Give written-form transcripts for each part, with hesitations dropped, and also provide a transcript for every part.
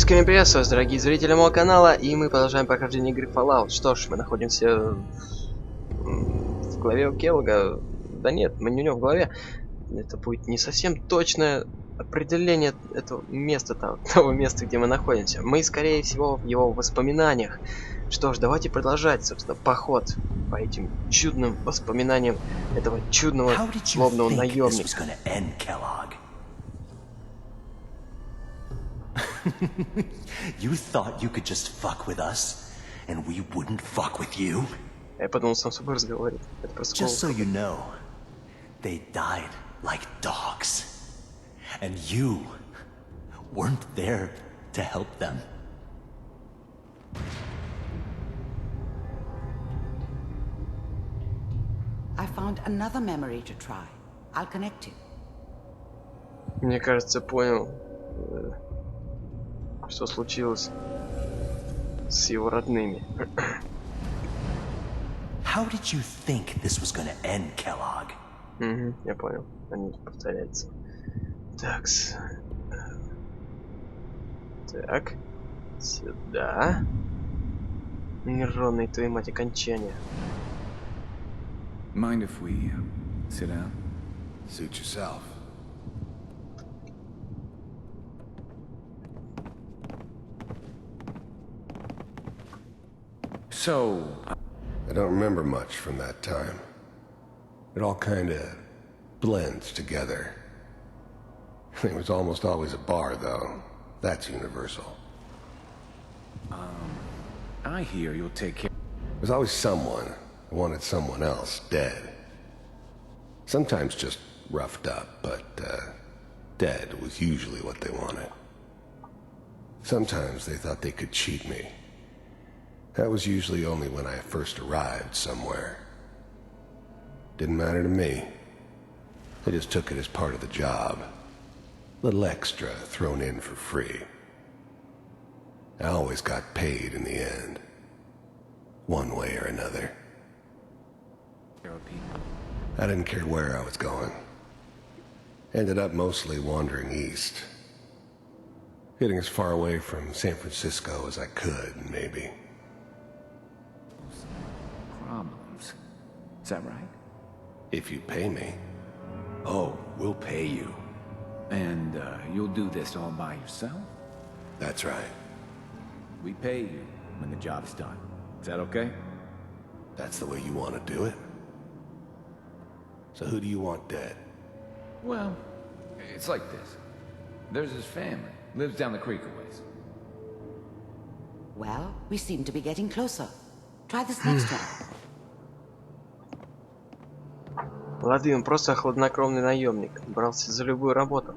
Искренне приветствую вас, дорогие зрители моего канала, и мы продолжаем прохождение игры Fallout. Что ж, мы находимся в голове у Келога. Да нет, мы не у него в голове. Это будет не совсем точное определение этого места, того места, где мы находимся. Мы, скорее всего, в его воспоминаниях. Что ж, давайте продолжать, собственно, поход по этим чудным воспоминаниям этого чудного злобного наемника. You thought you could just fuck with us, and we wouldn't fuck with you? Я подумал, сам с собой разговаривать. Это просто Just so you know, they died like dogs. And you weren't there to help them. I found another memory to try. I'll connect you. Мне кажется, понял, что случилось с его родными. How did you think this was gonna end, Kellogg? Я понял. Они повторяются. Такс. Так. Сюда. Нейронные, твою мать, окончания. Mind if we sit down? Suit yourself. So, I don't remember much from that time. It all kind of blends together. It was almost always a bar, though. That's universal. I hear you'll take care. There's always someone who wanted someone else dead. Sometimes just roughed up, but dead was usually what they wanted. Sometimes they thought they could cheat me. That was usually only when I first arrived somewhere. Didn't matter to me. They just took it as part of the job. Little extra thrown in for free. I always got paid in the end. One way or another. I didn't care where I was going. Ended up mostly wandering east. Getting as far away from San Francisco as I could, maybe. Problems. Is that right? If you pay me. Oh, we'll pay you. And you'll do this all by yourself? That's right. We pay you when the job's done. Is that okay? That's the way you want to do it? So who do you want dead? Well, it's like this. There's his family. Lives down the creek a ways. Well, we seem to be getting closer. Try this next one. Лады, он просто хладнокровный наемник. Брался за любую работу.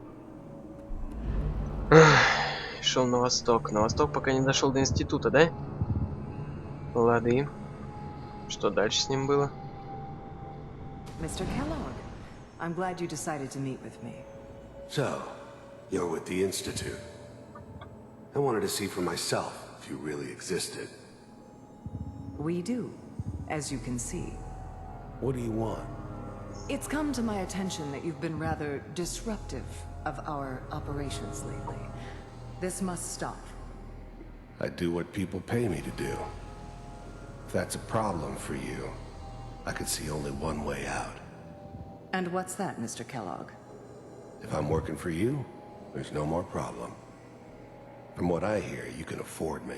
Шел на восток. На восток, пока не дошел до института, да? Лады. Что дальше с ним было? Mr. Kellogg, I'm glad you decided to meet with me. So, you're with the Institute. I wanted to see for myself if you really existed. We do, as you can see. What do you want? It's come to my attention that you've been rather disruptive of our operations lately. This must stop. I do what people pay me to do. If that's a problem for you, I could see only one way out. And what's that, Mr. Kellogg? If I'm working for you, there's no more problem. From what I hear, you can afford me.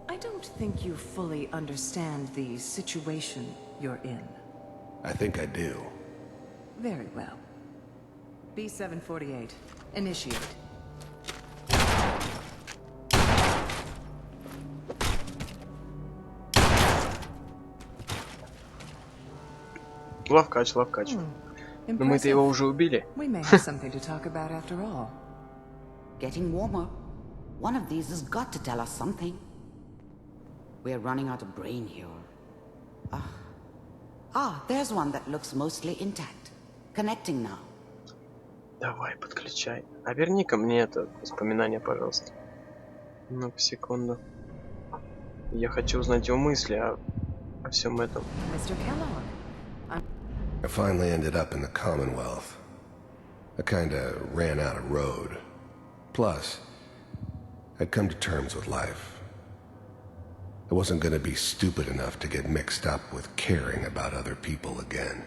I don't think you fully understand the situation you're in. I think I do. Very well. B-748, initiate. Ловкач, ловкач. Но мы-то его уже убили. We may have something to talk about after all. Getting warmer. One of these has got to tell us something. We're running out of brain here. There's one that looks mostly intact. Connecting now. Давай, подключай. А верни-ка мне это воспоминание, пожалуйста. Ну-ка, секунду. Я хочу узнать его мысли о всем этом. Mr. Kellogg, I finally ended up in the Commonwealth. I kinda ran out of road. Plus, I'd come to terms with life. I wasn't gonna be stupid enough to get mixed up with caring about other people again.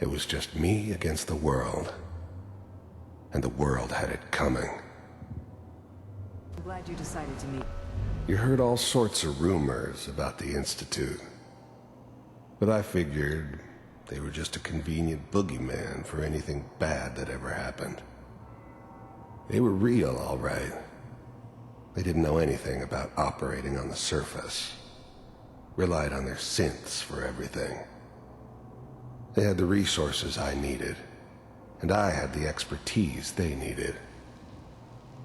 It was just me against the world, and the world had it coming. I'm glad you decided to meet. You heard all sorts of rumors about the Institute, but I figured they were just a convenient boogeyman for anything bad that ever happened. They were real, all right. They didn't know anything about operating on the surface. Relied on their synths for everything. They had the resources I needed, and I had the expertise they needed.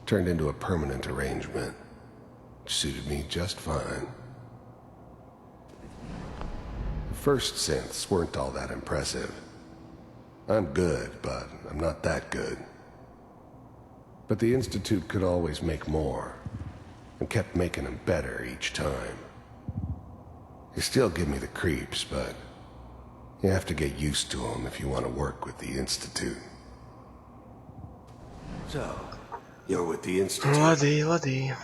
Turned into a permanent arrangement, which suited me just fine. The first synths weren't all that impressive. I'm good, but I'm not that good. But the Institute could always make more, and kept making them better each time. They still give me the creeps, but you have to get used to them if you want to work with the Institute. So, you're with the Institute? Лады, лады.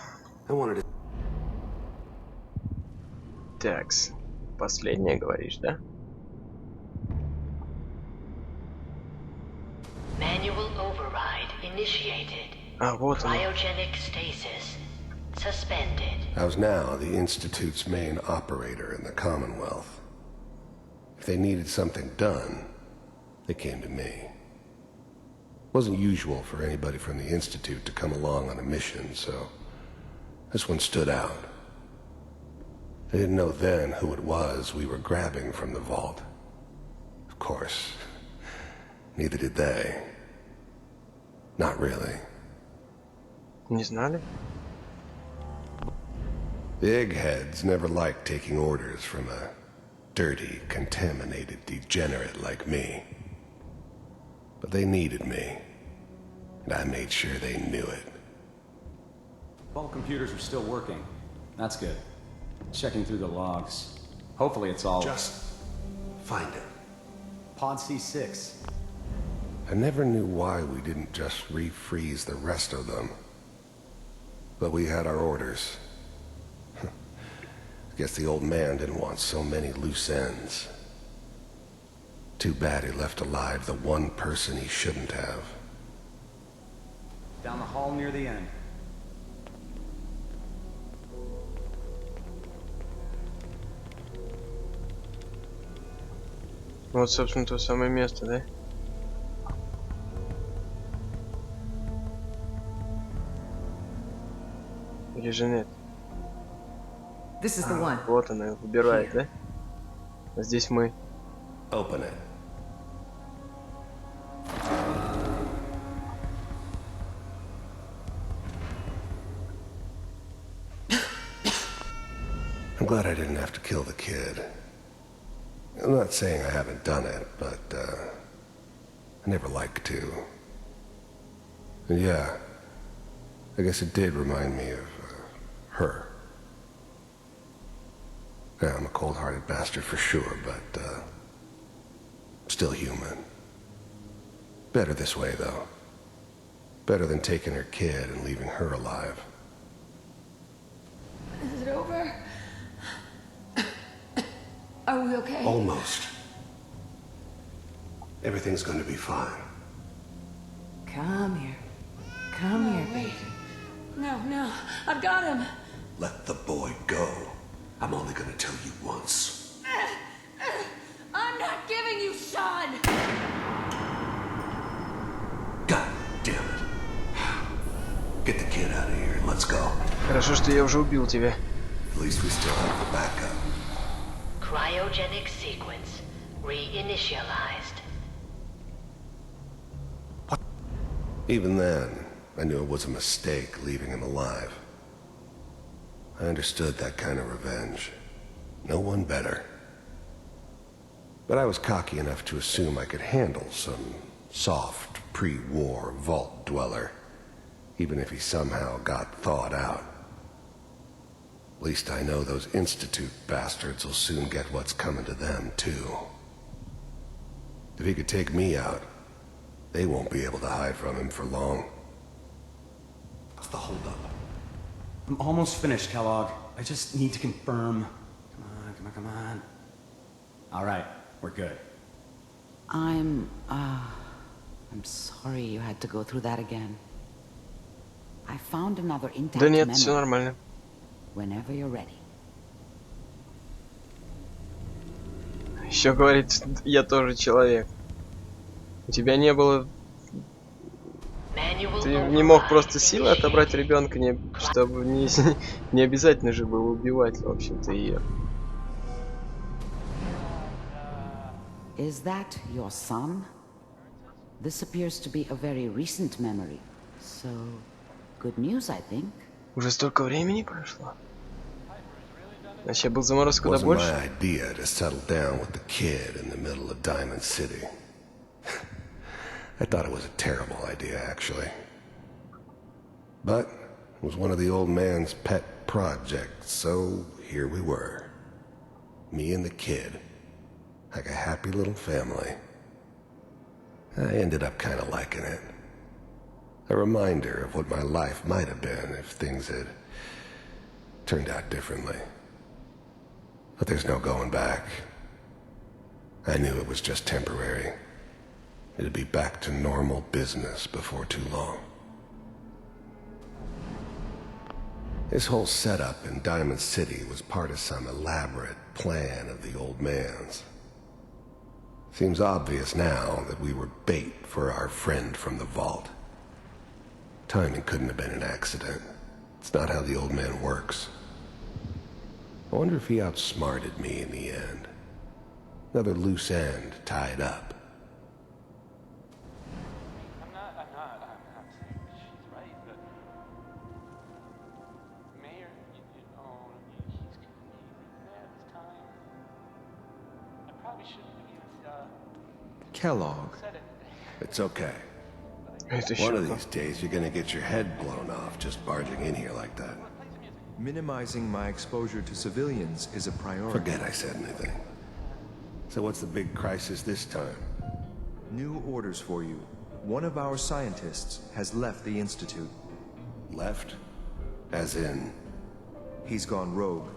I wanted to... Такс. Последнее говоришь, да? Manual override initiated. А, вот он. Cryogenic stasis suspended. I was now the Institute's main operator in the Commonwealth. If they needed something done, they came to me. It wasn't usual for anybody from the Institute to come along on a mission, so this one stood out. I didn't know then who it was we were grabbing from the vault. Of course, neither did they. Not really. Не знали? The eggheads never liked taking orders from a dirty, contaminated degenerate like me. But they needed me, and I made sure they knew it. All computers are still working. That's good. Checking through the logs. Hopefully it's all... Just find it. Pod C6. I never knew why we didn't just refreeze the rest of them. But we had our orders. I guess the old man didn't want so many loose ends. Too bad he left alive the one person he shouldn't have. Down the hall near the end. Вот, собственно, то самое место, да? Или же нет? This is the one. Вот она, выбирает, да? А здесь мы. Open it. I'm glad I didn't have to kill the kid. I'm not saying I haven't done it, but, I never like to. And yeah, I guess it did remind me of, her. Yeah, I'm a cold-hearted bastard for sure, but, still human. Better this way, though. Better than taking her kid and leaving her alive. Is it over? Are we okay? Almost. Everything's going to be fine. Come here. Come here, Wait. baby. No, I've got him. Let the boy go. I'm only going to tell you once. I'm not giving you Sean. God damn it. Get the kid out of here and let's go. Хорошо, что я уже убил тебя. At least we still have the backup. Cryogenic sequence reinitialized. Even then, I knew it was a mistake leaving him alive. I understood that kind of revenge. No one better. But I was cocky enough to assume I could handle some soft, pre-war vault dweller, even if he somehow got thawed out. At least I know those Institute bastards will soon get what's coming to them, too. If he could take me out, they won't be able to hide from him for long. What's the holdup? I'm almost finished, Kellogg. I just need to confirm. Come on. All right, we're good. I'm sorry you had to go through that again. I found another intact Да нет, все memory. нормально. Whenever you're ready. Еще говорит, я тоже человек. У тебя не было... Ты не мог просто силы отобрать ребенка, чтобы не обязательно же было убивать, в общем-то, ее. Is that your son? This appears to be a very recent memory. So, good news, I think. Уже столько времени прошло. Значит, я был заморозка куда Wasn't больше. my idea to settle down with the kid in the middle of Diamond City. I thought it was a terrible idea, actually. But it was one of the old man's pet projects, so here we were. Me and the kid. Like a happy little family. I ended up kind of liking it. A reminder of what my life might have been if things had turned out differently. But there's no going back. I knew it was just temporary. It'd be back to normal business before too long. This whole setup in Diamond City was part of some elaborate plan of the old man's. Seems obvious now that we were bait for our friend from the vault. Timing couldn't have been an accident. It's not how the old man works. I wonder if he outsmarted me in the end. Another loose end tied up. I'm not saying she's right, but Mayor, he's completely mad this time. I probably shouldn't have even Kellogg. said anything. It's okay. One of these days you're gonna get your head blown off just barging in here like that. Minimizing my exposure to civilians is a priority. Forget I said anything. So what's the big crisis this time? New orders for you. One of our scientists has left the Institute. Left? As in? He's gone rogue.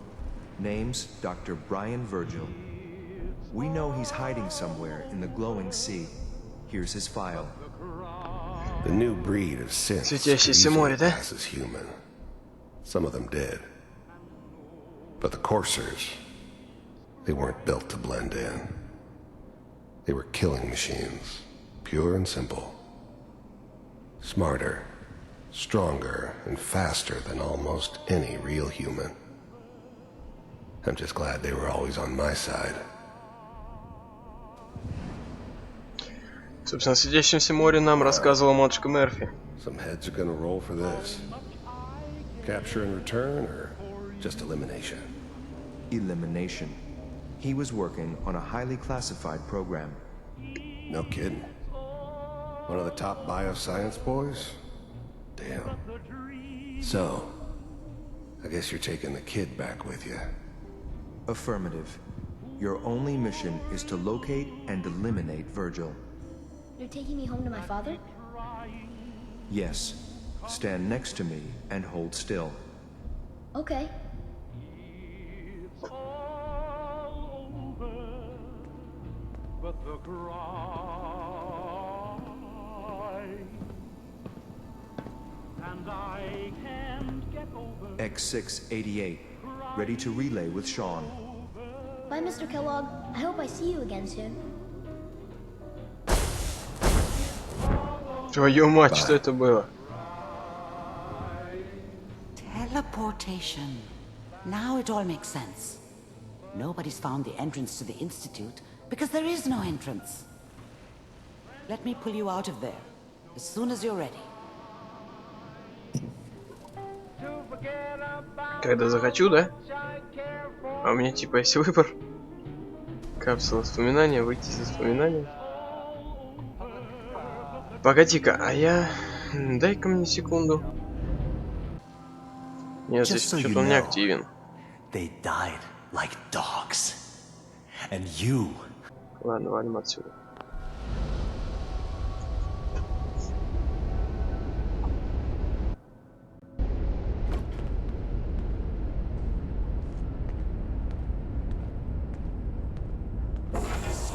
Name's Dr. Brian Virgil. We know he's hiding somewhere in the glowing sea. Here's his file. The new breed of synths Светящееся море, да? passes human. Some of them did. But the coursers, they weren't built to blend in. They were killing machines, pure and simple. Smarter, stronger, and faster than almost any real human. I'm just glad they were always on my side. Собственно, о светящемся море нам рассказывала матушка Мерфи. Some heads are gonna roll for this. Capture and return, or just elimination? Elimination. He was working on a highly classified program. No kidding. One of the top bioscience boys? Damn. So, I guess you're taking the kid back with you. Affirmative. Your only mission is to locate and eliminate Virgil. You're taking me home to my father? Yes. Stand next to me and hold still. Okay. X688. Ready to relay with Sean. Bye, Mr. Kellogg. I hope I see you again soon. Твою мать, что это было? Teleportation. Now it all makes sense. Nobody's found the entrance to the Institute because there is no entrance. Let me pull you out of there as soon as you're ready. Когда захочу, да? А у меня типа есть выбор. Капсула воспоминания, выйти из воспоминаний. Погоди-ка, а я... Дай-ка мне секунду. Нет, здесь что-то он не активен. They died like dogs. And you... Ладно, валим отсюда.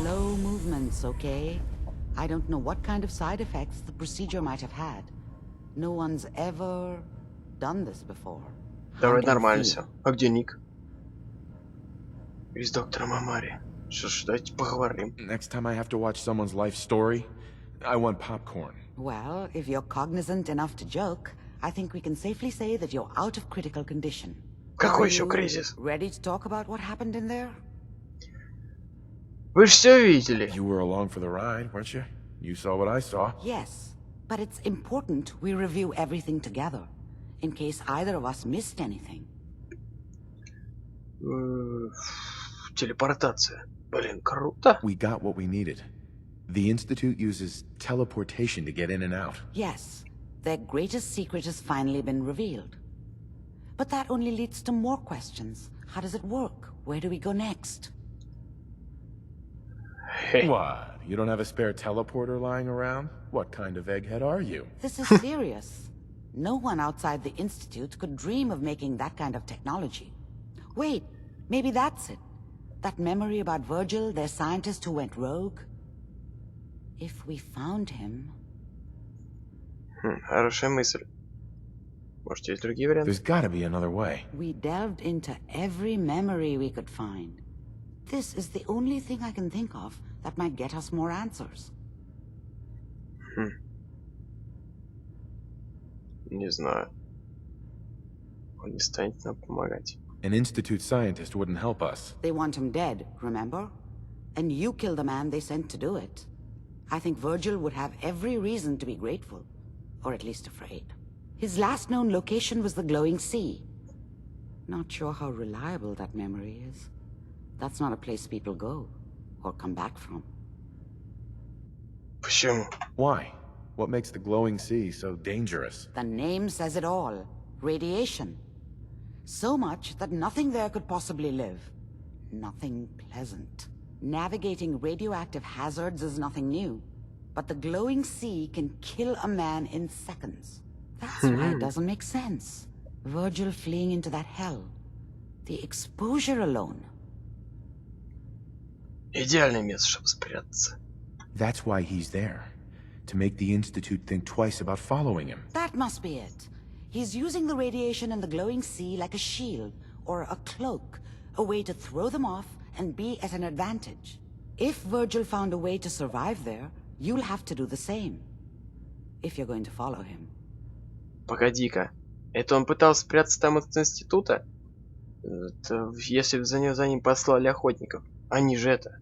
Slow movements, okay? I don't know what kind of side effects the procedure might have had. No one's ever done this before. Давай нормально все. А где Ник? И с доктором Амари. Что ж, давайте поговорим. Next time I have to watch someone's life story, I want popcorn. Well, if you're cognizant enough to joke, I think we can safely say that you're out of critical condition. Какой еще кризис? Ready to talk about what happened in there? Вы же все видели. You were along for the ride, weren't you? You saw what I saw. Yes, but it's important we review everything together, in case either of us missed anything. Телепортация. Блин, круто. We got what we needed. The Institute uses teleportation to get in and out. Yes, their greatest secret has finally been revealed. But that only leads to more questions. How does it work? Where do we go next? Hey. What? You don't have a spare teleporter lying around? What kind of egghead are you? This is serious. No one outside the Institute could dream of making that kind of technology. Wait, maybe that's it. That memory about Virgil, their scientist who went rogue? If we found him... Хорошая мысль. Может, есть другие варианты? There's gotta be another way. We delved into every memory we could find. This is the only thing I can think of that might get us more answers. Не знаю. Он не станет нам помогать. An Institute scientist wouldn't help us. They want him dead, remember? And you killed the man they sent to do it. I think Virgil would have every reason to be grateful. Or at least afraid. His last known location was the glowing sea. Not sure how reliable that memory is. That's not a place people go. Or come back from. Почему? Why? What makes the glowing sea so dangerous? The name says it all. Radiation. So much that nothing there could possibly live. Nothing pleasant. Navigating radioactive hazards is nothing new. But the glowing sea can kill a man in seconds. That's why it doesn't make sense. Virgil fleeing into that hell. The exposure alone. Идеальное место, чтобы спрятаться. That's why he's there. To make the Institute think twice about following him. That must be it. He's using the radiation in the glowing sea like a shield, or a cloak, a way to throw them off and be at an advantage. If Virgil found a way to survive there, you'll have to do the same. If you're going to follow him. Погоди-ка. Это он пытался спрятаться там от института? Это, если бы за ним послали охотников. Они же это...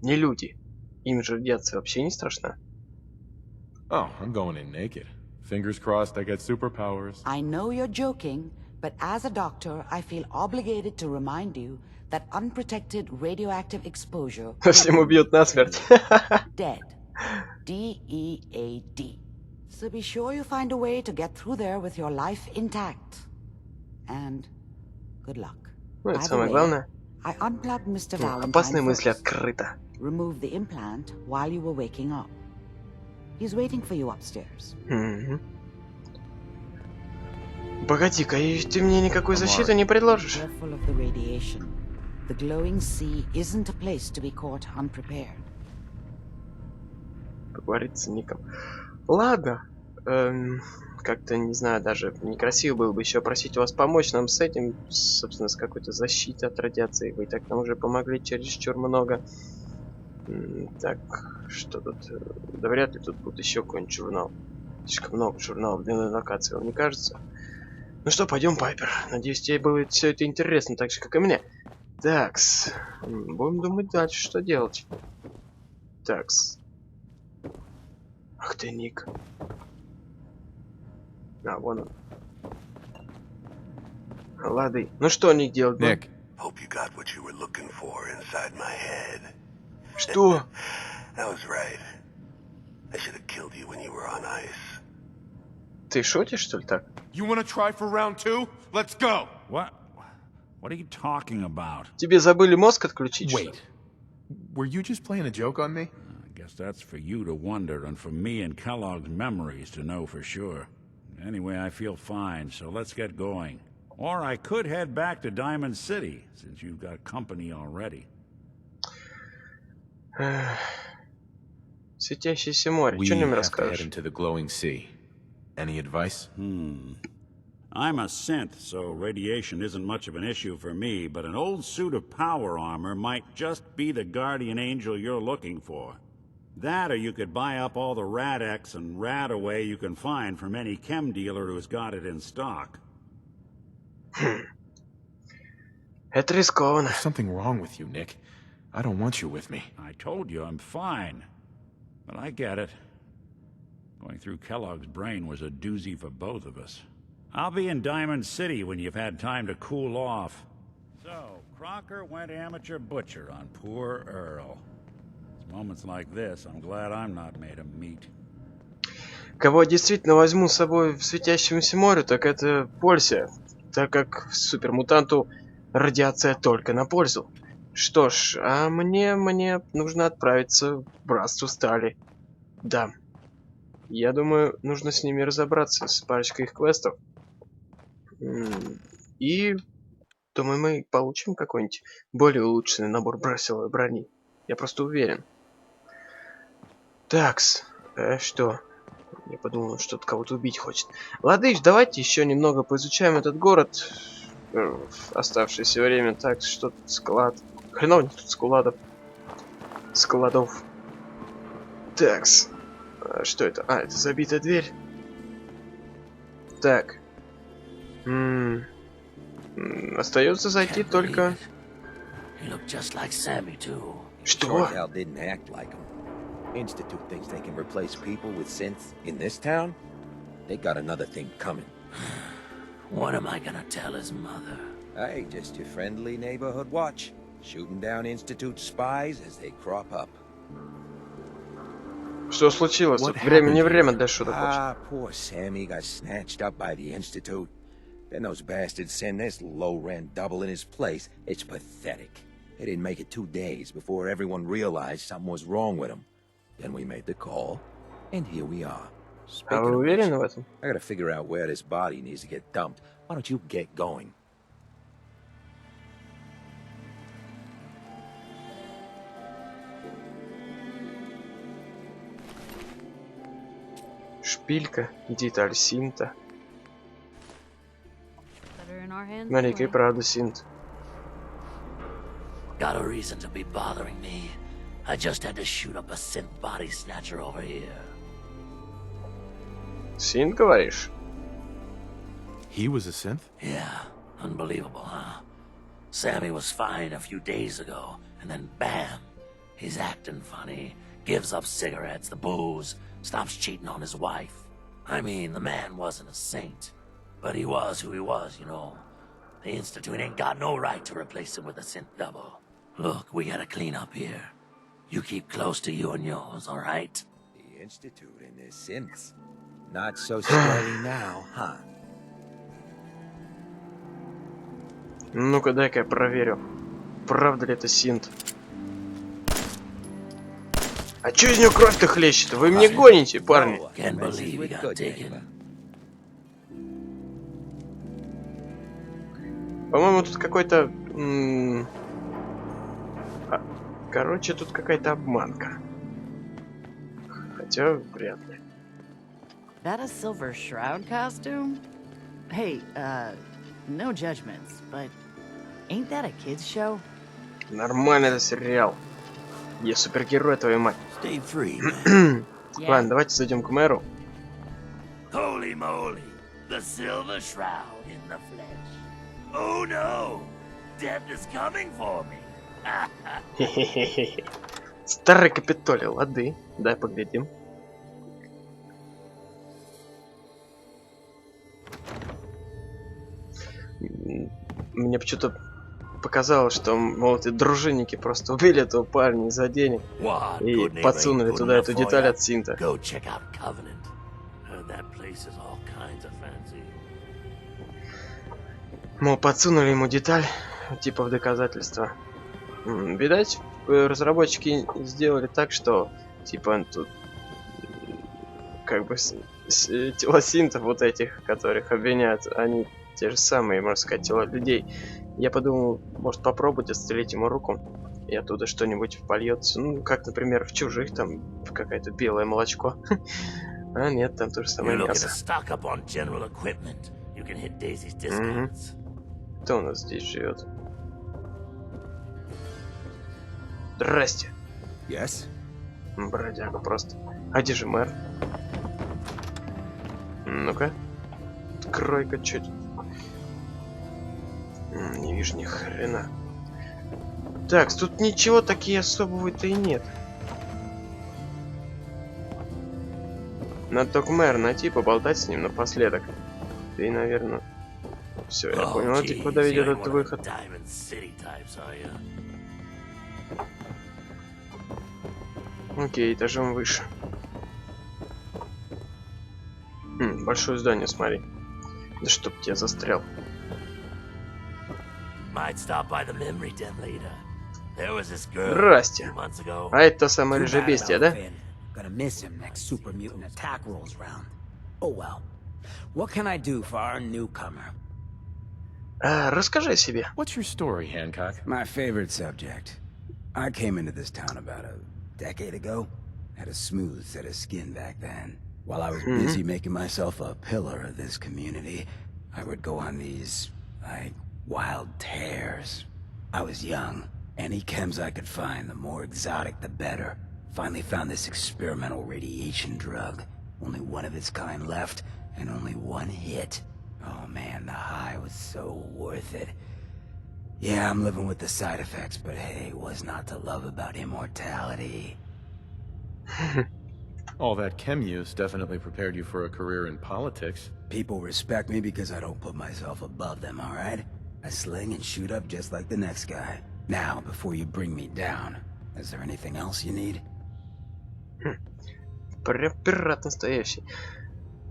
не люди. Им же радиация вообще не страшна. Oh, I'm going in naked. Fingers crossed I get superpowers. I know you're joking, but as a doctor, I feel obligated to remind you that unprotected radioactive exposure... Всем убьют насмерть. Dead. D-E-A-D. So be sure you find a way to get through there with your life intact. And good luck. Ну, это самое главное. I unplugged Mr. Valentine Опасные мысли first. открыто. Remove the implant while you were waking up. He's waiting for you upstairs. Погоди-ка, и ты мне никакой защиты не предложишь? Careful of the radiation. The glowing sea isn't a place to be caught unprepared. Поговорить с Ником. Ладно. Как-то, не знаю, даже некрасиво было бы еще просить вас помочь нам с этим, собственно, с какой-то защитой от радиации. Вы так нам уже помогли чересчур много. Так, что тут? Да вряд ли тут будет еще какой-нибудь журнал. Слишком много журналов для локации, вам не кажется? Ну что, пойдем, Пайпер. Надеюсь, тебе будет все это интересно, так же, как и мне. Такс. Будем думать дальше, что делать. Такс. Ах ты, Ник. А, вон он. Лады. Ну что, Ник, делать? Nick. Hope you got what you were looking for inside my head. Что? That was right. I should have killed you when you were on ice. Ты шутишь, что ли, так? You want to try for round 2? Let's go. What? What are you talking about? Тебе забыли мозг отключить, что ли? Wait. Were you just playing a joke on me? I guess that's for you to wonder and for me and Kellogg's memories to know for sure. Anyway, I feel fine, so let's get going. Or I could head back to Diamond City, since you've got company already. Светящееся море. We Что мне have to head расскажешь? into the glowing sea. Any advice? I'm a synth, so radiation isn't much of an issue for me, but an old suit of power armor might just be the guardian angel you're looking for. That, or you could buy up all the Rad-X and Rad-Away you can find from any chem dealer who's got it in stock. Это рискованно. There's something wrong with you, Nick. I don't want you with me. I told you I'm fine. But I get it. Going through Kellogg's brain was a doozy for both of us. I'll be in Diamond City when you've had time to cool off. So, Crocker went amateur butcher on poor Earl. It's moments like this, I'm glad I'm not made of meat. Кого я действительно возьму с собой в светящемся море, так это Полься, так как супермутанту радиация только на пользу. Что ж, а мне нужно отправиться в Братство Стали. Да. Я думаю, нужно с ними разобраться, с парочкой их квестов. И думаю, мы получим какой-нибудь более улучшенный набор силовой брони. Я просто уверен. Такс, что? Я подумал, что тут кого-то убить хочет. Ладыш, давайте еще немного поизучаем этот город в оставшееся время. Так, что тут склад? Хреново тут складов. Такс. Что это? А, это забитая дверь. Так. Остается зайти только... Что? Institute thinks they can replace people with synths in this town? They got another thing coming. What am I gonna tell his mother? Hey, just your friendly neighborhood watch. Shooting down Institute spies as they crop up. Что случилось? Тут не время для шуток. Poor Sammy got snatched up by the Institute. Then those bastards send this low-rent double in his place. It's pathetic. They didn't make it 2 days before everyone realized something was wrong with him. Then we made the call, and here we are. А вы уверены в этом? I gotta figure out where this body needs to get dumped. Why don't you get going? Шпилька, деталь синта. Смотри-ка и правда синт. Got a reason to be bothering me. I just had to shoot up a synth body snatcher over here. Синт, говоришь? He was a synth? Yeah, unbelievable, huh? Sammy was fine a few days ago, and then bam! He's acting funny, gives up cigarettes, the booze, stops cheating on his wife. I mean, the man wasn't a saint, but he was who he was, you know. The Institute ain't got no right to replace him with a synth double. Look, we gotta clean up here. You keep close to you and yours, all right? The Institute and their synths. Not so scary now, huh? Ну-ка, дай-ка я проверю. Правда ли это синт? А чё из него кровь-то хлещет? Вы мне гоните, парни? По-моему, тут какой-то... Короче, тут какая-то обманка. Хотя, вряд ли. That a silver shroud costume? Hey, no judgments, but ain't that a kids show? Нормально, это сериал. Я супергерой, твою мать. Stay free, man. Ладно, давайте зайдем к мэру. Holy moly, the silver shroud in the flesh. Oh no, death is coming for me. Старый Капитолий, лады. Дай поглядим. Мне почему-то показалось, что, мол, эти дружинники просто убили этого парня из-за денег и подсунули туда эту деталь от синта. Мол, подсунули ему деталь, типа в доказательство. Видать, разработчики сделали так, что, типа, тут, как бы, тела синтов вот этих, которых обвиняют, они те же самые, можно сказать, тела людей. Я подумал, может попробовать отстрелить ему руку. и оттуда что-нибудь польется. Ну, как, например, в чужих там какое-то белое молочко. А нет, там то же самое мясо. Кто у нас здесь живет? Здрасте. Yes? Бродяга просто. А где же мэр? Ну-ка. Открой-ка, чуть. Не вижу ни хрена. Так, тут ничего такие особого-то и нет. Надо только мэра найти, поболтать с ним напоследок. Ты, наверное... Все, я понял, а ты куда ведет этот выход? Окей, этажом выше. Большое здание, смотри. Да чтоб тебя застрял. Здрасте. А это та самая рыжая бестия, да? Gonna miss him next super mutant attack rolls round. Oh well. What can I do for our newcomer? Расскажи о себе. What's your story, Hancock? My favorite subject. I came into this town about a decade ago. Had a smooth set of skin back then. While I was busy making myself a pillar of this community, I would go on these, like, wild tears. I was young. Any chems I could find, the more exotic the better. Finally found this experimental radiation drug. Only one of its kind left, and only one hit. Oh man, the high was so worth it. Yeah, I'm living with the side effects, but hey, what's not to love about immortality? All that chem use definitely prepared you for a career in politics. People respect me because I don't put myself above them, alright? I sling and shoot up just like the next guy. Now, before you bring me down, is there anything else you need? Прям пират настоящий.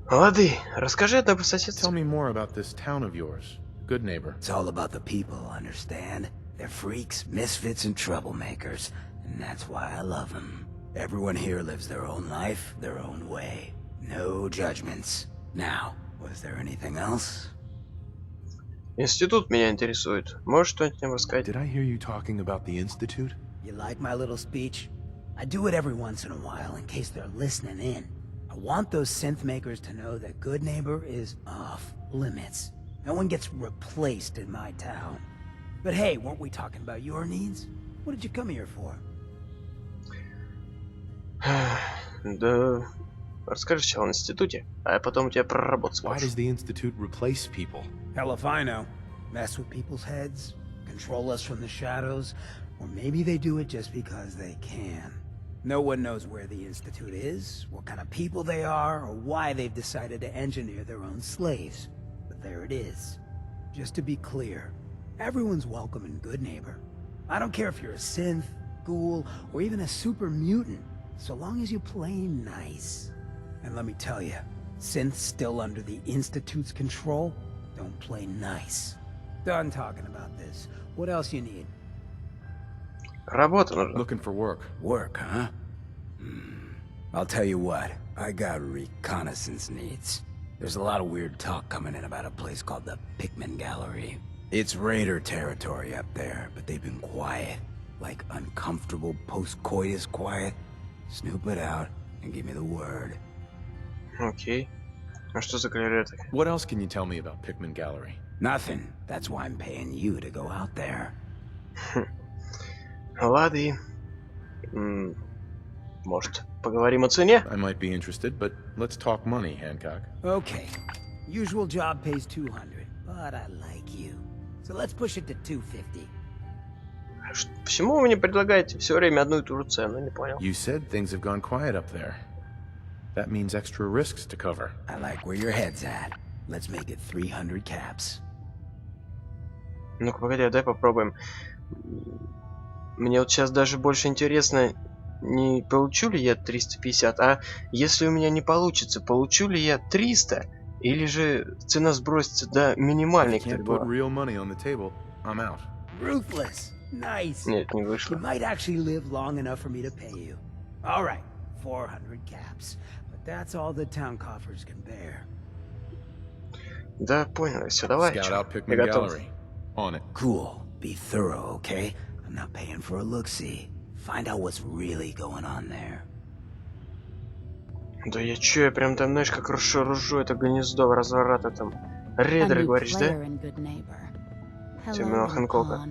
Лады, расскажи о добром соседстве. Tell me more about this town of yours, Good Neighbor. It's all about the people, understand? They're freaks, misfits, and troublemakers, and that's why I love them. Everyone here lives their own life, their own way. No judgments. Now, was there anything else? Институт меня интересует. Можешь что-нибудь мне рассказать? Did I hear you talking about the Institute? You like my little speech? I do it every once in a while in case they're listening in. I want those synth makers to know that Good Neighbor is off limits. No one gets replaced in my town. But hey, weren't we talking about your needs? What did you come here for? Да, расскажи сначала о институте, а потом у тебя про работу Why спрошу. does the Institute replace people? Hell if I know. Mess with people's heads, control us from the shadows, or maybe they do it just because they can. No one knows where the Institute is, what kind of people they are, or why they've decided to engineer their own slaves. But there it is. Just to be clear, everyone's welcome in Good Neighbor. I don't care if you're a synth, ghoul, or even a super mutant, so long as you play nice. And let me tell you, synths still under the Institute's control don't play nice. Done talking about this. What else you need? Работа нужна. Looking for work. Work, huh? I'll tell you what, I got reconnaissance needs. There's a lot of weird talk coming in about a place called the Pikmin Gallery. It's raider territory up there, but they've been quiet. Like uncomfortable post-coitus quiet. Snoop it out and give me the word. Окей. А что за галерея такая? What else can you tell me about Pikmin Gallery? Nothing. That's why I'm paying you to go out there. Лады. Может, поговорим о цене? I might be interested, but let's talk money, Hancock. Okay. Usual job pays 200, but I like you. So let's push it to 250. Почему вы мне предлагаете все время одну и ту же цену? Не понял. You said things have gone quiet up there. That means extra risks to cover. I like where your head's at. Let's make it 300 caps. Ну-ка, погоди, дай попробуем. Мне вот сейчас даже больше интересно, не получу ли я 350, а если у меня не получится, получу ли я 300? Или же цена сбросится до минимальной, которая была? Real money on the table. I'm out. Ruthless. Nice. Нет, не вышло. You might actually live long enough for me to pay you. All right, 400 caps. But that's all the town coffers can bear. Да, понял, все, давай. Scout out Я Pikmin готов. Gallery. On it. Cool. Be thorough, okay? I'm not paying for a look-see. Find out what's really going on there. Да я чё, я прям там, знаешь, как ружу это гнездо разворота там. Рейдер, говоришь, да? Темного Хэнкока.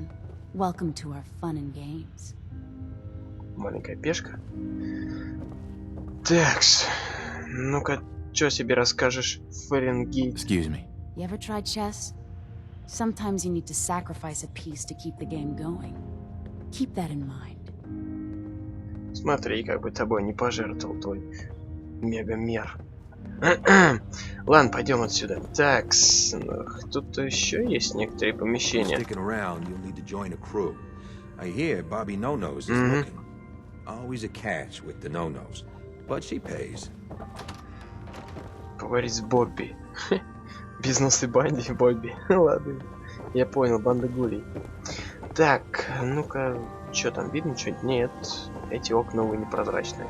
Маленькая пешка. Такс. Ну-ка, чё себе расскажешь, Фаренгейт? Excuse me. You ever tried chess? Sometimes you need to sacrifice a piece to keep the game going. Keep that in mind. Смотри, как бы тобой не пожертвовал твой мегамер. Ладно, пойдем отсюда. Так, тут еще есть некоторые помещения. Поговорить с Бобби. Бизнес и банди Бобби. Ладно, я понял, банда гулей. Так, ну-ка, что там, видно что-нибудь? Нет, эти окна, увы, непрозрачные.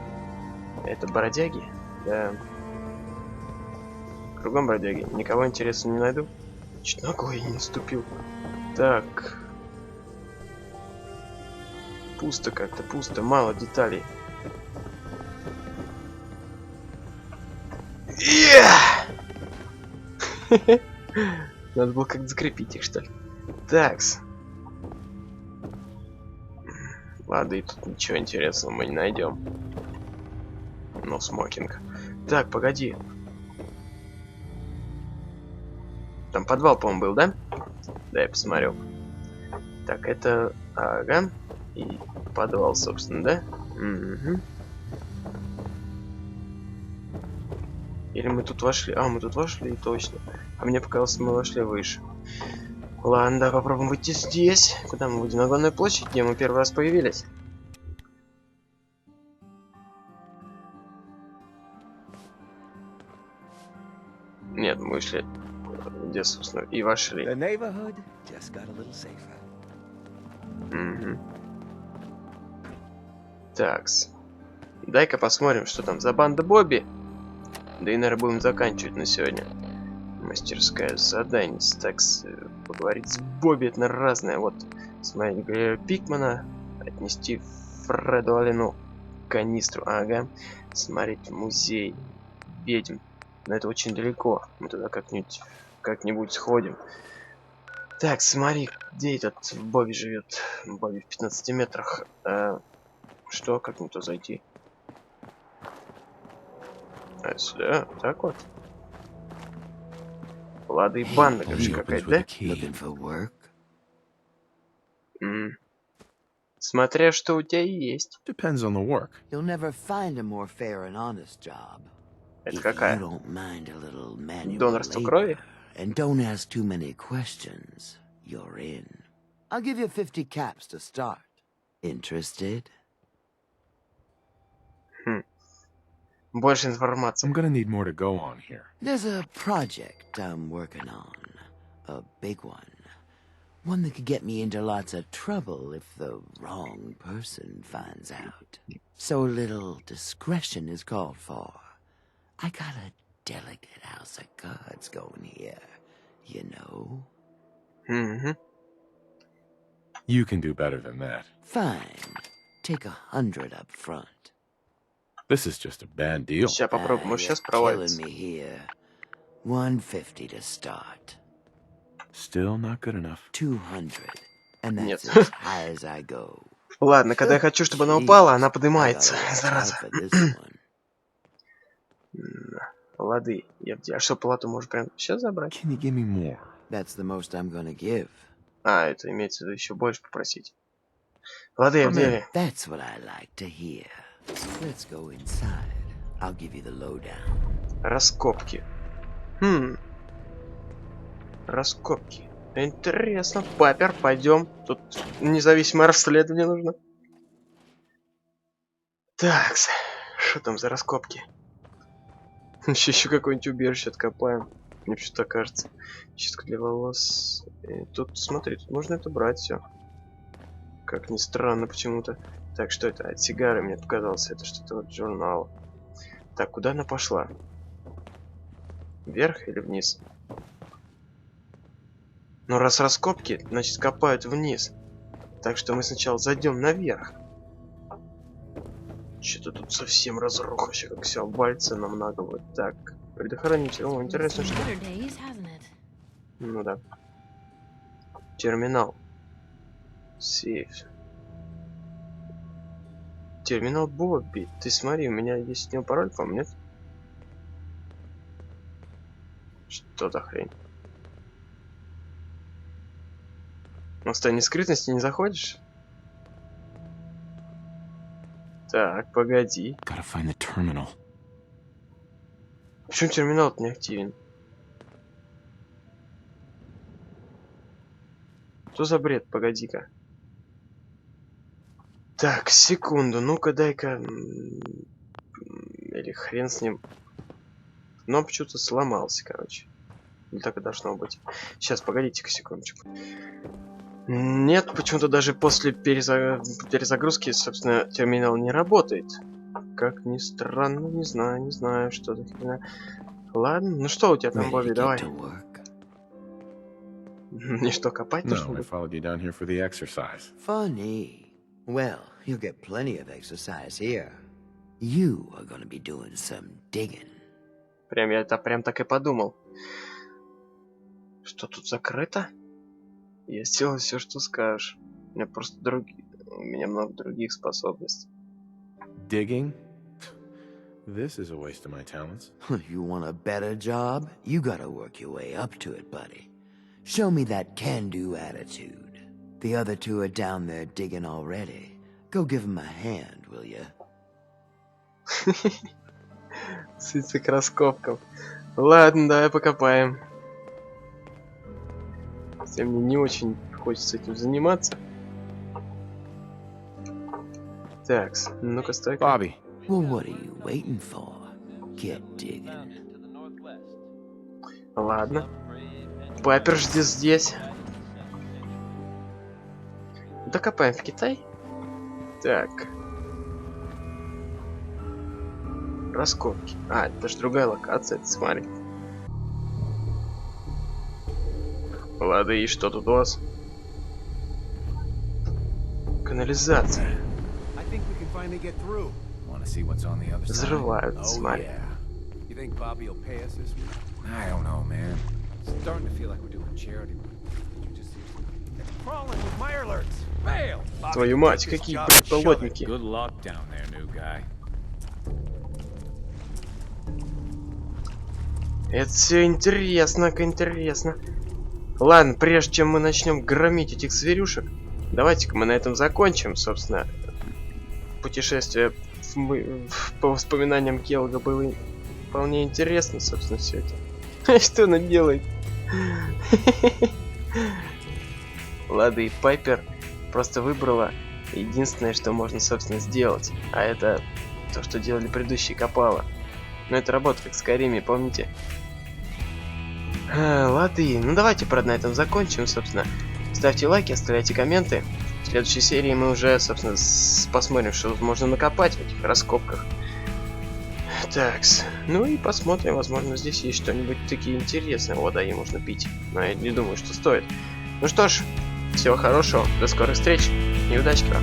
Это бродяги? Да. Кругом бродяги. Никого интересного не найду. Чуть ногой не наступил. Так. Пусто как-то, пусто, мало деталей. Надо было как-то закрепить их, что ли. Такс. Ладно, и тут ничего интересного мы не найдем. Но смокинг. Так, погоди. Там подвал, по-моему, был, да? Да, я посмотрел. Так, это... Ага. И подвал, собственно, да? Угу. Или мы тут вошли? А, мы тут вошли, точно. А мне показалось, мы вошли выше. Ладно, да, попробуем выйти здесь. Куда мы выйдем? На главную площадь, где мы первый раз появились. Нет, мы вышли. Где, собственно, и вошли. Угу. Такс. Дай-ка посмотрим, что там за банда Бобби. Да и, наверное, будем заканчивать на сегодня. Мастерская задание. Такс. Поговорить с Бобби, это разное. Вот, смотри, Пикмана. Отнести Фреду Алину канистру. Ага. Смотреть музей ведьм. Но это очень далеко. Мы туда как-нибудь сходим. Так, смотри, где этот Бобби живет. Бобби в 15 метрах. Что, как мне туда зайти? А сюда, так вот. Лады и банда, короче, какая-то, да? Смотря что у тебя есть. Depends on the work. You'll never find a more fair and honest job. Это какая? Донорство крови? And don't ask too many questions. You're in. I'll give you 50 caps to start. Interested? Больше информации. I'm gonna need more to go on here. There's a project I'm working on. A big one. One that could get me into lots of trouble if the wrong person finds out. So little discretion is called for. I got a delicate house of cards going here, you know? Mm-hmm. You can do better than that. Fine. Take 100 up front. This is just a bad deal. Сейчас попробуем, сейчас провалится. 150 to start. Still not good enough. 200. And that's as high as I go. Ладно, когда я хочу, чтобы она упала, она поднимается. Зараза. Лады, а что, плату можешь прям сейчас забрать? Can you give me more? That's the most I'm gonna give. А, это имеется в виду еще больше попросить. Лады, я в деле. That's what I like to hear. Let's go inside. I'll give you the lowdown. Раскопки. Раскопки. Интересно. Папер, пойдем. Тут независимое расследование нужно. Так, что там за раскопки? Еще какое-нибудь убежище откопаем. Мне что-то кажется. Чистка для волос. И тут, смотри, тут можно это брать все. Как ни странно почему-то. Так, что это? От сигары мне показалось. Это что-то вот журнал. Так, куда она пошла? Вверх или вниз? Ну, раз раскопки, значит, копают вниз. Так что мы сначала зайдем наверх. Что-то тут совсем разруха, еще как все обвалится намного. Вот так. Предохранитель. О, интересно, что... Ну да. Терминал. Сейф. Терминал Бобби. Ты смотри, у меня есть с него пароль, по-моему, нет? Что за хрень? Ну, в тайной скрытности не заходишь? Так, погоди. Почему терминал-то не активен? Что за бред? Погоди-ка. Так, секунду, ну-ка дай-ка... Или хрен с ним. Но почему-то сломался, короче. Или так и должно быть. Сейчас, погодите-ка секундочку. Нет, почему-то даже после перезагрузки, собственно, терминал не работает. Как ни странно, не знаю, что за хрена. Ладно, ну что у тебя там, Бобби, давай. Мне что, копать нужно? I followed you down here for the exercise. Funny. Well, you'll get plenty of exercise here. You are gonna be doing some digging. Прям я это прям так и подумал. Что тут закрыто? Я сделал все, что скажешь. У меня просто у меня много других способностей. Digging? This is a waste of my talents. You want a better job? You gotta work your way up to it, buddy. Show me that can-do attitude. The other two are down there digging already. Go give them a hand, will ya? Сыться к раскопкам. Ладно, давай покопаем. Хотя мне не очень хочется этим заниматься. Так, ну-ка, стой-ка. Bobby. Well, what are you waiting for? Get digging. Ладно. Пайпер жди здесь. Докопаем в Китай. Так. Раскопки. А, это же другая локация, ты смотри. Ладно, и что тут у вас? Канализация. Взрывают, смотри. Твою мать, какие беспилотники. Это все интересно, интересно. Ладно, прежде чем мы начнем громить этих зверюшек, давайте-ка мы на этом закончим, собственно. Путешествие по воспоминаниям Келога было вполне интересно, собственно, все это. Что она делает? Ладно, и Пайпер просто выбрала единственное, что можно, собственно, сделать. А это то, что делали предыдущие копала. Но это работа как в Скайриме, помните? Ладно, ну давайте, правда, на этом закончим, собственно. Ставьте лайки, оставляйте комменты. В следующей серии мы уже, собственно, посмотрим, что тут можно накопать в этих раскопках. Такс. Ну и посмотрим, возможно, здесь есть что-нибудь такие интересные. Вода ей можно пить. Но я не думаю, что стоит. Ну что ж, всего хорошего, до скорых встреч и удачи вам.